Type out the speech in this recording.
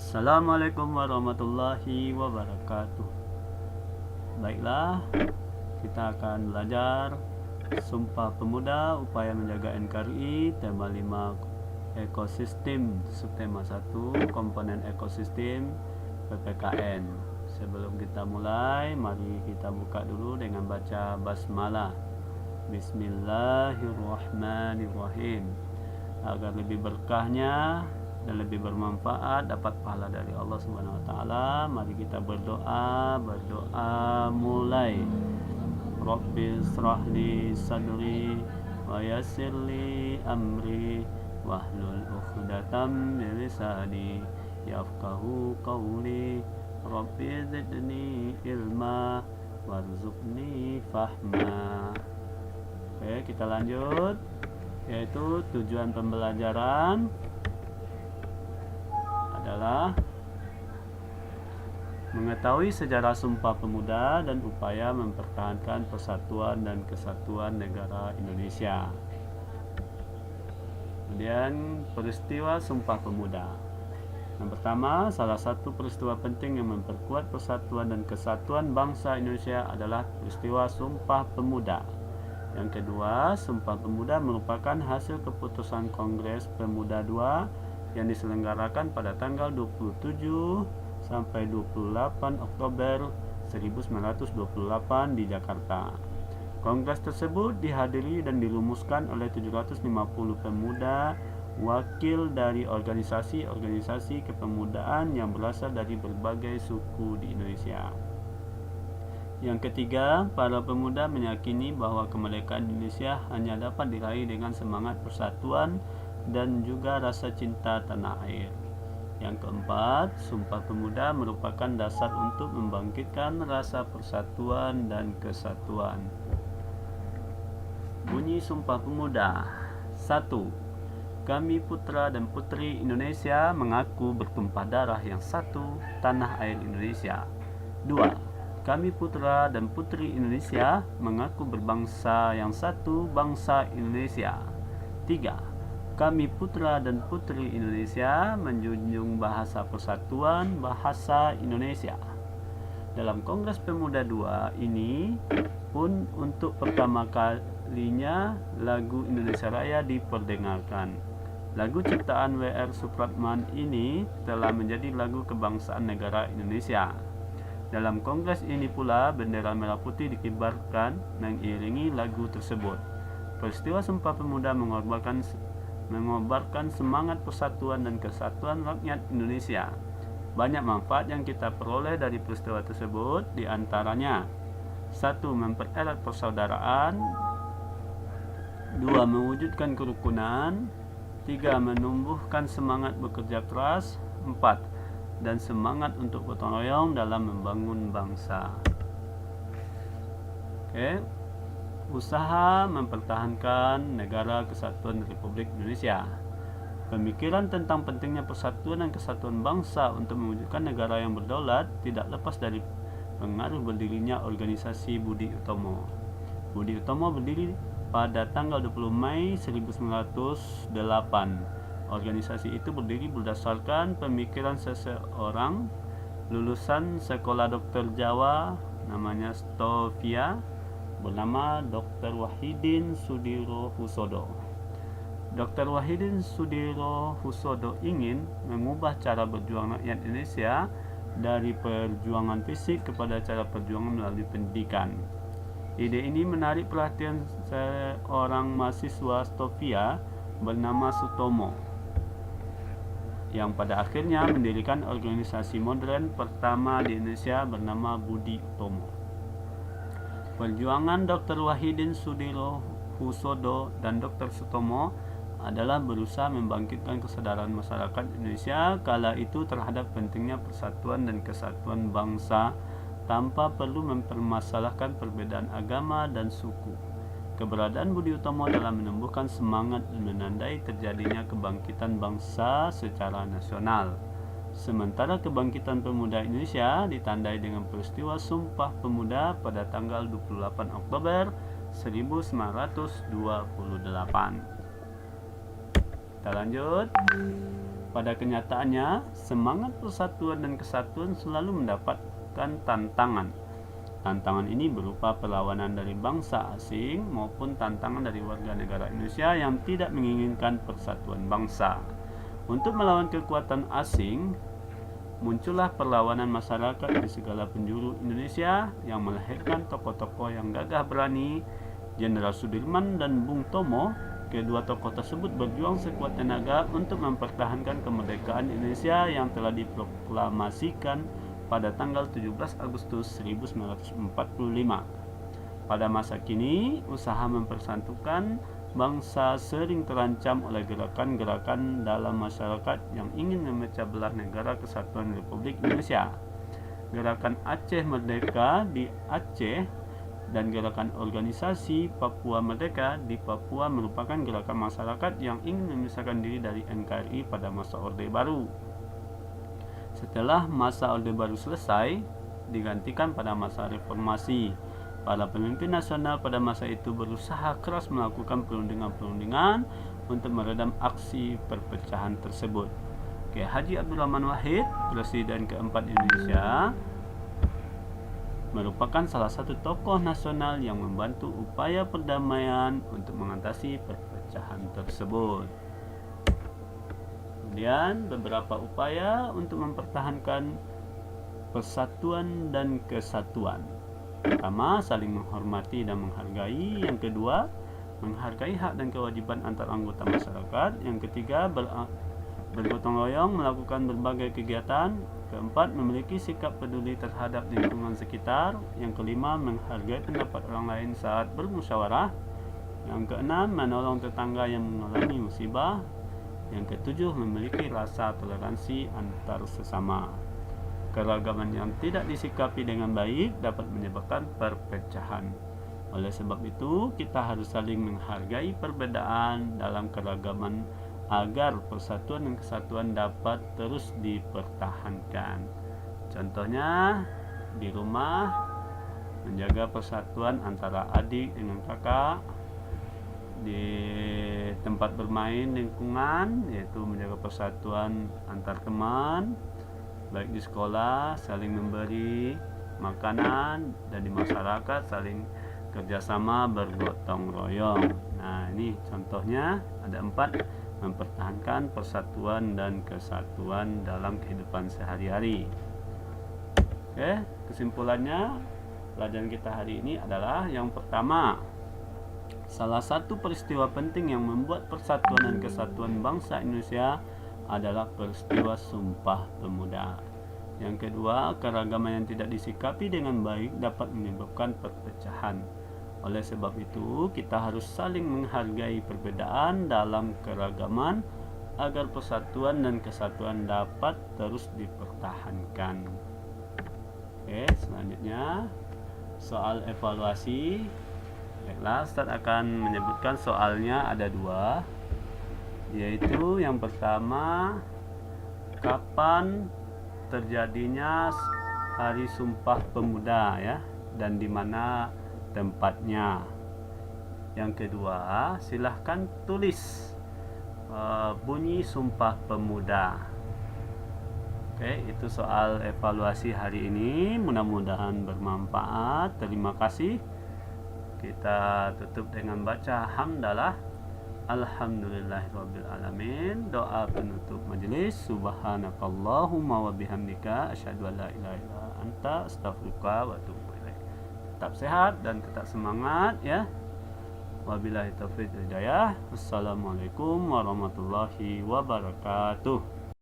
Assalamualaikum warahmatullahi wabarakatuh. Baiklah, kita akan belajar Sumpah Pemuda Upaya Menjaga NKRI, tema 5 Ekosistem, subtema 1 Komponen Ekosistem PPKN. Sebelum kita mulai, mari kita buka dulu dengan baca basmalah. Bismillahirrahmanirrahim. Agar lebih berkahnya dan lebih bermanfaat, dapat pahala dari Allah Subhanahu wa taala, mari kita berdoa mulai. Rabbi israhli sadri wa yassirli amri wahlul 'uqdatam min lisani yafqahu qawli. Rabbi zidni ilma warzuqni fahma. Oke, kita lanjut, yaitu tujuan pembelajaran adalah mengetahui sejarah Sumpah Pemuda dan upaya mempertahankan persatuan dan kesatuan negara Indonesia. Kemudian peristiwa Sumpah Pemuda. Yang pertama, salah satu peristiwa penting yang memperkuat persatuan dan kesatuan bangsa Indonesia adalah peristiwa Sumpah Pemuda. Yang kedua, Sumpah Pemuda merupakan hasil keputusan Kongres Pemuda II yang diselenggarakan pada tanggal 27 sampai 28 Oktober 1928 di Jakarta. Kongres tersebut dihadiri dan dirumuskan oleh 750 pemuda wakil dari organisasi-organisasi kepemudaan yang berasal dari berbagai suku di Indonesia. Yang ketiga, para pemuda meyakini bahwa kemerdekaan Indonesia hanya dapat diraih dengan semangat persatuan dan juga rasa cinta tanah air. Yang keempat, Sumpah Pemuda merupakan dasar untuk membangkitkan rasa persatuan dan kesatuan. Bunyi Sumpah Pemuda. 1. Kami putra dan putri Indonesia mengaku bertumpah darah yang satu, tanah air Indonesia. 2. Kami putra dan putri Indonesia mengaku berbangsa yang satu, bangsa Indonesia. 3. Kami putra dan putri Indonesia menjunjung bahasa persatuan, bahasa Indonesia. Dalam Kongres Pemuda II ini pun untuk pertama kalinya lagu Indonesia Raya diperdengarkan. Lagu ciptaan W.R. Supratman ini telah menjadi lagu kebangsaan negara Indonesia. Dalam kongres ini pula bendera merah putih dikibarkan mengiringi lagu tersebut. Peristiwa Sumpah Pemuda mengobarkan semangat persatuan dan kesatuan rakyat Indonesia. Banyak manfaat yang kita peroleh dari peristiwa tersebut, diantaranya: 1. Mempererat persaudaraan. 2. Mewujudkan kerukunan. 3. Menumbuhkan semangat bekerja keras. 4. Dan semangat untuk gotong royong dalam membangun bangsa. Usaha mempertahankan Negara Kesatuan Republik Indonesia. Pemikiran tentang pentingnya persatuan dan kesatuan bangsa untuk mewujudkan negara yang berdaulat tidak lepas dari pengaruh berdirinya organisasi Budi Utomo. Budi Utomo berdiri pada tanggal 20 Mei 1908. Organisasi itu berdiri berdasarkan pemikiran seseorang lulusan sekolah dokter Jawa namanya Stovia, bernama Dr. Wahidin Sudirohusodo. Dr. Wahidin Sudirohusodo ingin mengubah cara berjuang rakyat Indonesia dari perjuangan fisik kepada cara perjuangan melalui pendidikan. Ide ini menarik perhatian seorang mahasiswa Stovia bernama Sutomo, yang pada akhirnya mendirikan organisasi modern pertama di Indonesia bernama Budi Utomo. Perjuangan Dr. Wahidin Sudirohusodo dan Dr. Sutomo adalah berusaha membangkitkan kesadaran masyarakat Indonesia kala itu terhadap pentingnya persatuan dan kesatuan bangsa tanpa perlu mempermasalahkan perbedaan agama dan suku. Keberadaan Budi Utomo dalam menumbuhkan semangat dan menandai terjadinya kebangkitan bangsa secara nasional. Sementara kebangkitan pemuda Indonesia ditandai dengan peristiwa Sumpah Pemuda pada tanggal 28 Oktober 1928. Kita lanjut. Pada kenyataannya, semangat persatuan dan kesatuan selalu mendapatkan tantangan. Tantangan ini berupa perlawanan dari bangsa asing maupun tantangan dari warga negara Indonesia yang tidak menginginkan persatuan bangsa. Untuk melawan kekuatan asing, muncullah perlawanan masyarakat di segala penjuru Indonesia yang melahirkan tokoh-tokoh yang gagah berani. Jenderal Sudirman dan Bung Tomo, kedua tokoh tersebut berjuang sekuat tenaga untuk mempertahankan kemerdekaan Indonesia yang telah diproklamasikan pada tanggal 17 Agustus 1945. Pada masa kini, usaha mempersatukan bangsa sering terancam oleh gerakan-gerakan dalam masyarakat yang ingin memecah belah negara kesatuan Republik Indonesia. Gerakan Aceh Merdeka di Aceh dan gerakan organisasi Papua Merdeka di Papua merupakan gerakan masyarakat yang ingin memisahkan diri dari NKRI pada masa Orde Baru. Setelah masa Orde Baru selesai, digantikan pada masa reformasi. Para pemimpin nasional pada masa itu berusaha keras melakukan perundingan-perundingan untuk meredam aksi perpecahan tersebut. Haji Abdul Rahman Wahid, Presiden keempat Indonesia, merupakan salah satu tokoh nasional yang membantu upaya perdamaian untuk mengatasi perpecahan tersebut. Kemudian beberapa upaya untuk mempertahankan persatuan dan kesatuan. Pertama, saling menghormati dan menghargai. Yang kedua, menghargai hak dan kewajiban antar anggota masyarakat. Yang ketiga, bergotong royong melakukan berbagai kegiatan. Keempat, memiliki sikap peduli terhadap lingkungan sekitar. Yang kelima, menghargai pendapat orang lain saat bermusyawarah. Yang keenam, menolong tetangga yang mengalami musibah. Yang ketujuh, memiliki rasa toleransi antar sesama. Keragaman yang tidak disikapi dengan baik dapat menyebabkan perpecahan. Oleh sebab itu, kita harus saling menghargai perbedaan dalam keragaman agar persatuan dan kesatuan dapat terus dipertahankan. Contohnya, di rumah menjaga persatuan antara adik dengan kakak, di tempat bermain lingkungan yaitu menjaga persatuan antar teman, baik di sekolah saling memberi makanan, dan di masyarakat saling kerjasama bergotong royong. Nah, ini contohnya ada 4 mempertahankan persatuan dan kesatuan dalam kehidupan sehari-hari. Oke, kesimpulannya pelajaran kita hari ini adalah yang pertama, salah satu peristiwa penting yang membuat persatuan dan kesatuan bangsa Indonesia adalah peristiwa Sumpah Pemuda. Yang kedua, keragaman yang tidak disikapi dengan baik dapat menyebabkan perpecahan. Oleh sebab itu, kita harus saling menghargai perbedaan dalam keragaman agar persatuan dan kesatuan dapat terus dipertahankan. Oke, selanjutnya soal evaluasi. Baiklah, Ustaz akan menyebutkan soalnya ada 2, yaitu yang pertama, kapan terjadinya Hari Sumpah Pemuda ya, dan di mana tempatnya. Yang kedua, silahkan tulis bunyi Sumpah Pemuda. Oke, itu soal evaluasi hari ini. Mudah-mudahan bermanfaat. Terima kasih. Kita tutup dengan baca hamdalah. Alhamdulillahirabbil alamin. Doa penutup majelis. Subhanakallahumma wa bihamdika asyhadu an la ilaha illa anta astaghfiruka wa atubu ilaik. Tetap sehat dan tetap semangat ya. Wabillahi taufiq wal hidayah. Wassalamualaikum warahmatullahi wabarakatuh.